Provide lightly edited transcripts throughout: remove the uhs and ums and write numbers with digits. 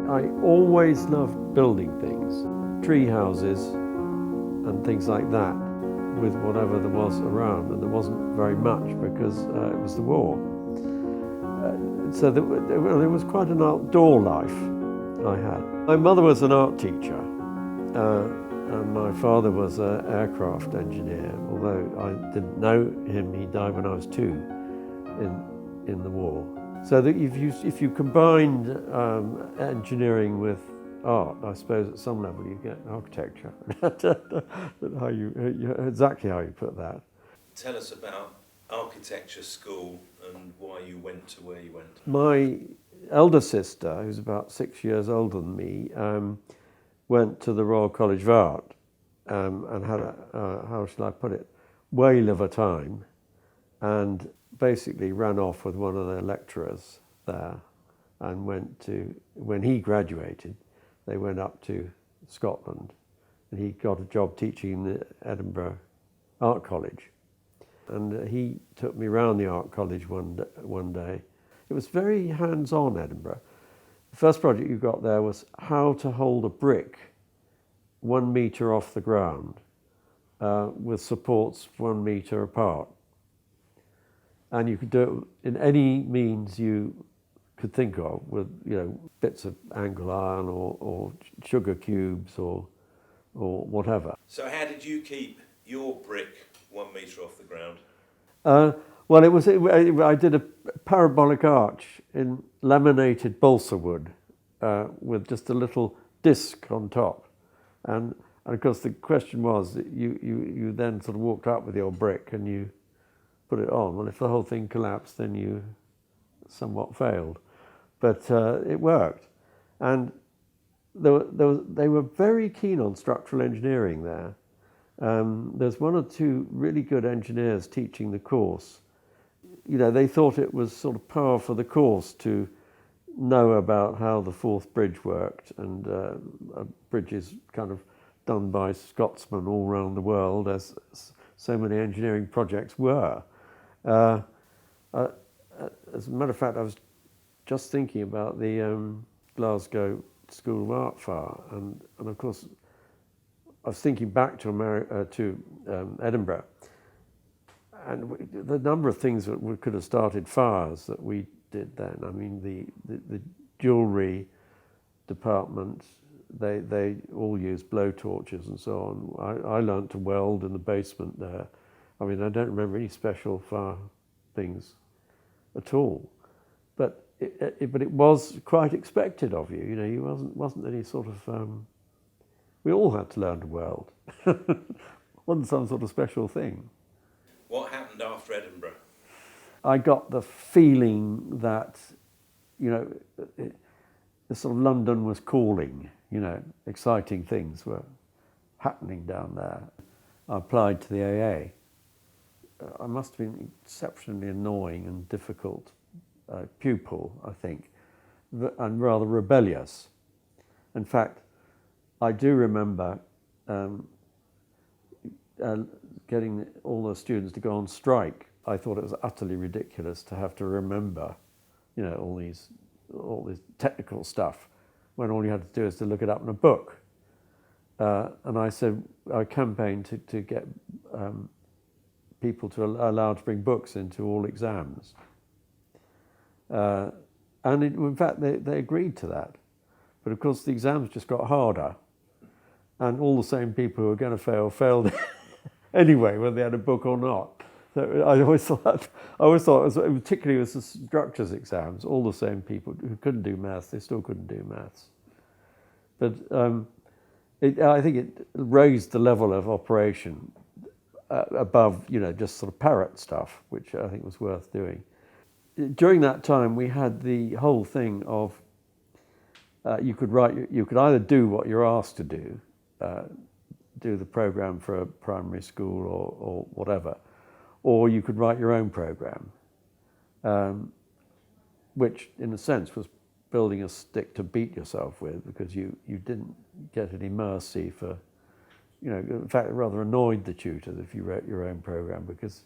I always loved building things, tree houses and things like that, with whatever there was around, and there wasn't very much because it was the war. So there was quite an outdoor life I had. My mother was an art teacher, and my father was an aircraft engineer. Although I didn't know him, he died when I was 2 in the war. So that if you combined engineering with art, I suppose at some level you get architecture. Exactly how you put that. Tell us about architecture school and why you went to where you went. My elder sister, who's about 6 years older than me, went to the Royal College of Art and had a, how shall I put it, whale of a time, and basically ran off with one of the lecturers there and when he graduated, they went up to Scotland and he got a job teaching in the Edinburgh Art College. And he took me around the art college one day. It was very hands-on, Edinburgh. The first project you got there was how to hold a brick 1 metre off the ground with supports 1 metre apart. And you could do it in any means you could think of, with bits of angle iron or sugar cubes or whatever. So how did you keep your brick 1 metre off the ground? Well, I did a parabolic arch in laminated balsa wood with just a little disc on top. And of course the question was that you then sort of walked up with your brick and you put it on. Well, if the whole thing collapsed, then you somewhat failed. But it worked. And they were very keen on structural engineering there. There's 1 or 2 really good engineers teaching the course. They thought it was sort of par for the course to know about how the Forth Bridge worked, and a bridge is kind of done by Scotsmen all around the world, as so many engineering projects were. As a matter of fact, I was just thinking about the Glasgow School of Art Fair, and of course I was thinking back to Edinburgh, and the number of things that we could have started fires that we did then. I mean, the jewellery department, they all used blow torches and so on. I learnt to weld in the basement there. I mean, I don't remember any special fire things at all, but it was quite expected of you. You wasn't any sort of. We all had to learn to weld. Wasn't some sort of special thing. What happened after Edinburgh? I got the feeling that, the sort of London was calling. Exciting things were happening down there. I applied to the AA. I must have been exceptionally annoying and difficult pupil, I think, and rather rebellious. In fact, I do remember getting all the students to go on strike. I thought it was utterly ridiculous to have to remember, all this technical stuff, when all you had to do is to look it up in a book. And I campaigned to get people allowed to bring books into all exams. And in fact, they agreed to that. But of course, the exams just got harder. And all the same people who were going to fail failed anyway, whether they had a book or not. So I always thought, particularly with the structures exams, all the same people who couldn't do maths, they still couldn't do maths. But I think it raised the level of operation above, just sort of parrot stuff, which I think was worth doing. During that time, we had the whole thing of you could either do what you're asked to do the program for a primary school or whatever, or you could write your own program, which in a sense was building a stick to beat yourself with, because you didn't get any mercy for, in fact it rather annoyed the tutors if you wrote your own program, because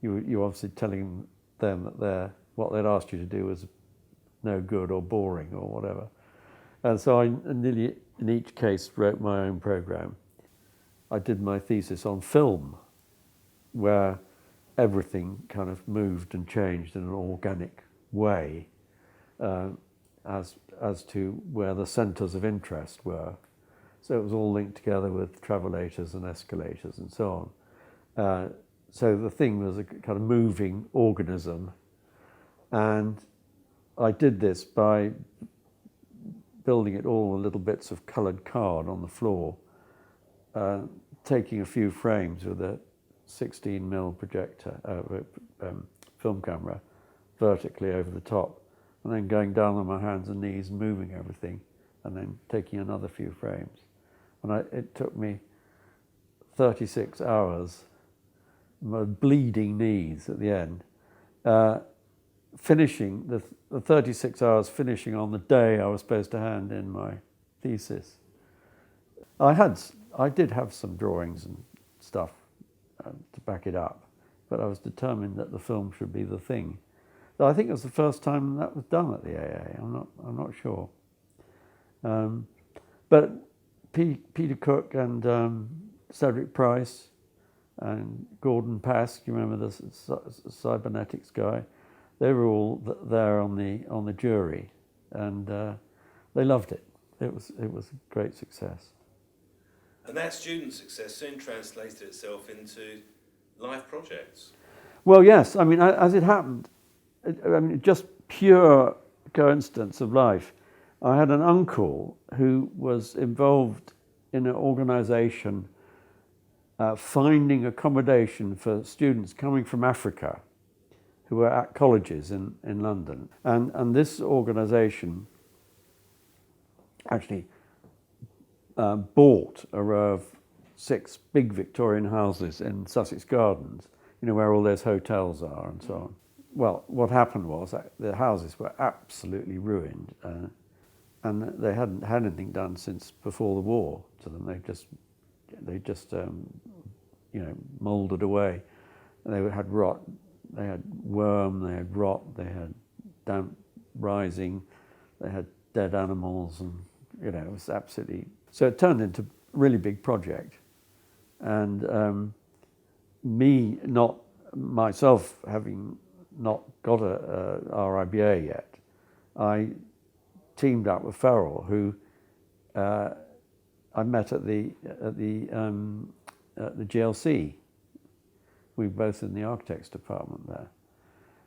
you obviously telling them that what they'd asked you to do was no good or boring or whatever. And so I nearly in each case wrote my own program. I did my thesis on film, where everything kind of moved and changed in an organic way uh, as to where the centres of interest were. So it was all linked together with travelators and escalators and so on. So the thing was a kind of moving organism. And I did this by building it all in little bits of coloured card on the floor, taking a few frames with a 16mm projector, film camera, vertically over the top, and then going down on my hands and knees and moving everything, and then taking another few frames. And it took me 36 hours, my bleeding knees at the end, finishing the 36 hours finishing on the day I was supposed to hand in my thesis. I did have some drawings and stuff to back it up, but I was determined that the film should be the thing. So I think it was the first time that was done at the AA. I'm not sure, but Peter Cook and Cedric Price and Gordon Pask, you remember the cybernetics guy? They were all there on the jury, and they loved it. It was a great success. And that student success soon translated itself into life projects. Well, yes. I mean, as it happened, just pure coincidence of life. I had an uncle who was involved in an organisation finding accommodation for students coming from Africa who were at colleges in London. And this organisation actually bought a row of 6 big Victorian houses in Sussex Gardens, where all those hotels are and so on. Well, what happened was that the houses were absolutely ruined, and they hadn't had anything done since before the war to them. They just mouldered away. And they had rot, they had worm, they had rot, they had damp rising, they had dead animals, and it was absolutely. So it turned into a really big project, and me, not myself, having not got a RIBA yet, I teamed up with Farrell, who I met at the GLC. We were both in the architects department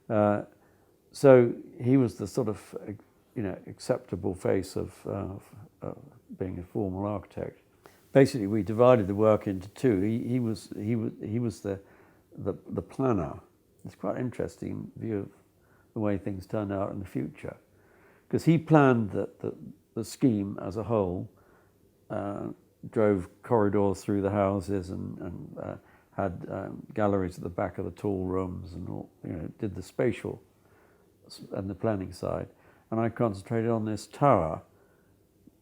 there. So he was the sort of acceptable face of being a formal architect. Basically, we divided the work into two. He was the planner. It's quite an interesting view of the way things turned out in the future, because he planned the scheme as a whole, drove corridors through the houses and had galleries at the back of the tall rooms and all, did the spatial and the planning side. And I concentrated on this tower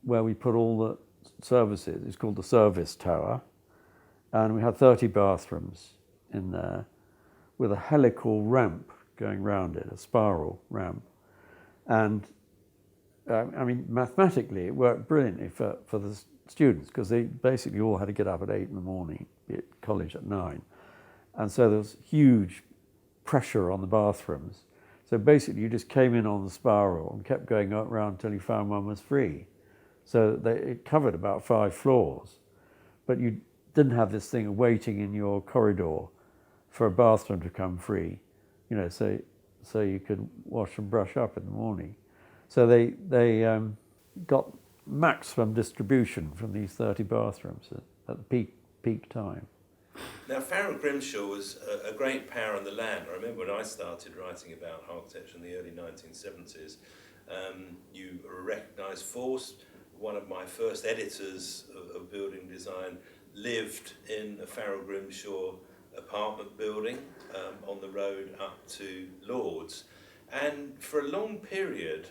where we put all the services. It's called the service tower. And we had 30 bathrooms in there with a helical ramp going round it, a spiral ramp. And mathematically it worked brilliantly for the students, because they basically all had to get up at 8 in the morning, be at college at 9. And so there was huge pressure on the bathrooms. So basically you just came in on the spiral and kept going around until you found one was free. So it covered about 5 floors, but you didn't have this thing waiting in your corridor for a bathroom to come free, so you could wash and brush up in the morning. So they got maximum distribution from these 30 bathrooms at the peak time. Now, Farrell Grimshaw was a great power on the land. I remember when I started writing about architecture in the early 1970s, you were a recognised force. One of my first editors of building design lived in a Farrell Grimshaw apartment building on the road up to Lord's. And for a long period,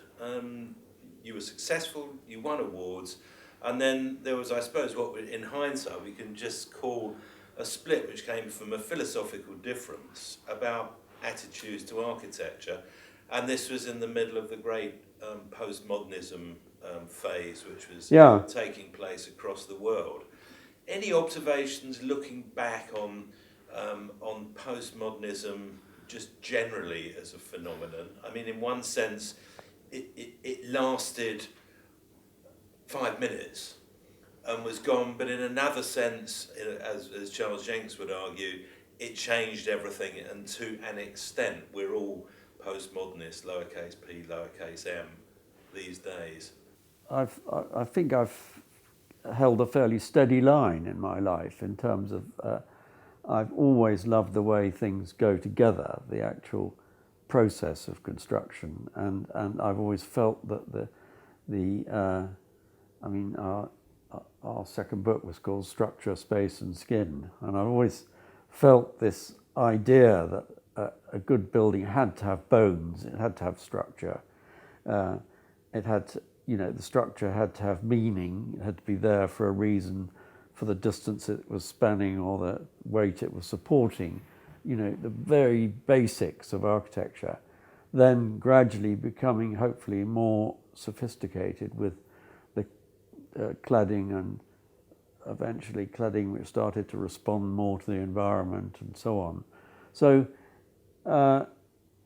you were successful, you won awards, and then there was, I suppose, what in hindsight we can just call a split, which came from a philosophical difference about attitudes to architecture. And this was in the middle of the great postmodernism phase which was Yeah. taking place across the world. Any observations looking back on postmodernism just generally as a phenomenon? I mean, in one sense, it lasted 5 minutes and was gone, but in another sense, as Charles Jenks would argue, it changed everything, and to an extent, we're all postmodernists, lowercase p, lowercase m, these days. I think I've held a fairly steady line in my life in terms of I've always loved the way things go together, the actual process of construction, and I've always felt that our second book was called Structure, Space and Skin, and I've always felt this idea that a good building had to have bones, it had to have structure, it had to, the structure had to have meaning, it had to be there for a reason, for the distance it was spanning or the weight it was supporting, the very basics of architecture, then gradually becoming hopefully more sophisticated with the cladding, and eventually cladding which started to respond more to the environment and so on. So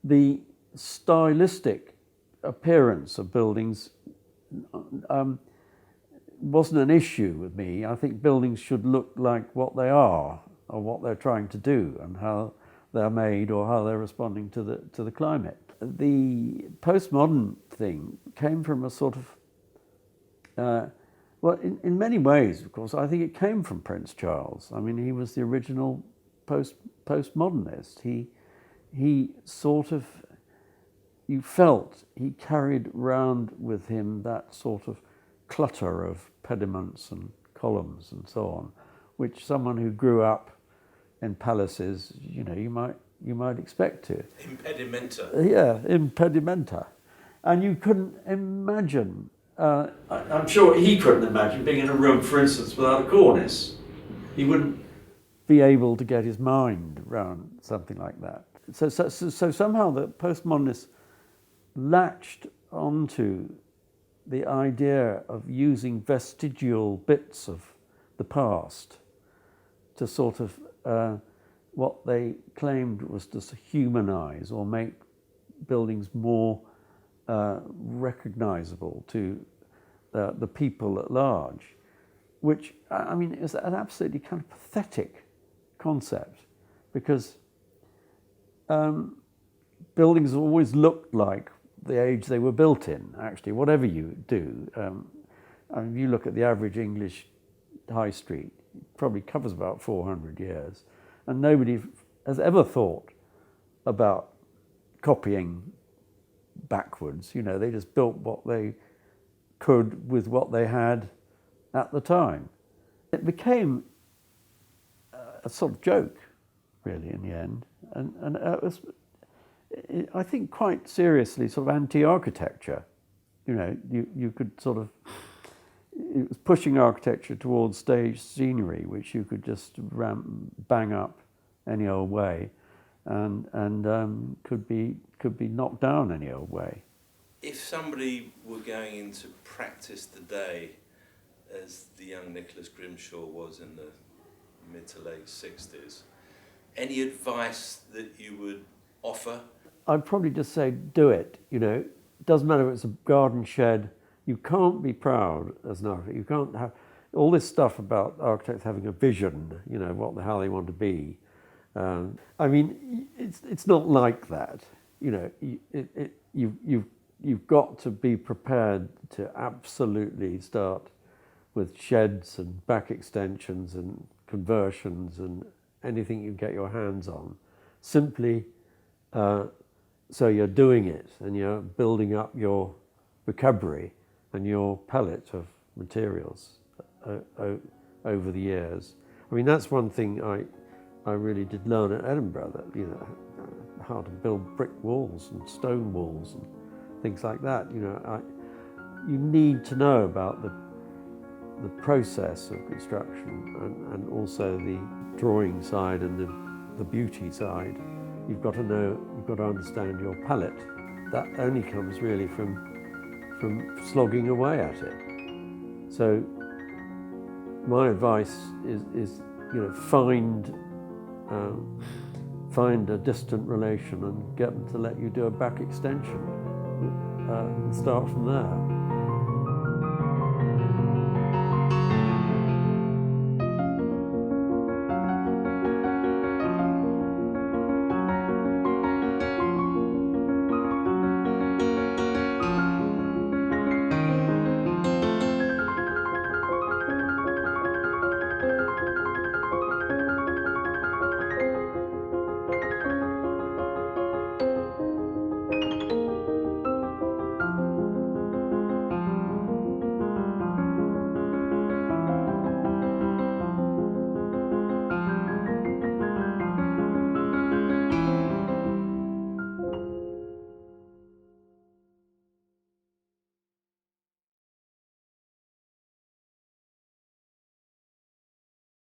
the stylistic appearance of buildings wasn't an issue with me. I think buildings should look like what they are, or what they're trying to do, and how they're made, or how they're responding to the climate. The postmodern thing came from a sort of in many ways, of course, I think it came from Prince Charles. I mean, he was the original postmodernist. He sort of, you felt he carried round with him that sort of clutter of pediments and columns and so on, which someone who grew up in palaces, you might expect to. Impedimenta. Yeah, impedimenta. And you couldn't imagine, I'm sure he couldn't imagine being in a room, for instance, without a cornice. He wouldn't be able to get his mind around something like that. So somehow the postmodernists latched onto the idea of using vestigial bits of the past to sort of what they claimed was to humanize or make buildings more recognizable to the people at large, which, I mean, is an absolutely kind of pathetic concept, because buildings always looked like the age they were built in, actually, whatever you do. I mean, you look at the average English high street, it probably covers about 400 years, and nobody has ever thought about copying backwards. They just built what they could with what they had at the time. It became a sort of joke, really, in the end, and it was, I think, quite seriously sort of anti-architecture. You could sort of, it was pushing architecture towards stage scenery, which you could just bang up any old way, and could be knocked down any old way. If somebody were going into practice today, as the young Nicholas Grimshaw was in the mid to late 60s, any advice that you would offer? I'd probably just say, do it. It doesn't matter if it's a garden shed. You can't be proud as an architect. You can't have all this stuff about architects having a vision, what the hell they want to be. I mean, it's not like that. You've got to be prepared to absolutely start with sheds and back extensions and conversions and anything you get your hands on, simply so you're doing it and you're building up your vocabulary and your palette of materials over the years. I mean, that's one thing I really did learn at Edinburgh, that how to build brick walls and stone walls and things like that. You need to know about the process of construction and also the drawing side and the beauty side. You've got to know, you've got to understand your palette. That only comes really from from slogging away at it. So my advice is find a distant relation and get them to let you do a back extension and start from there.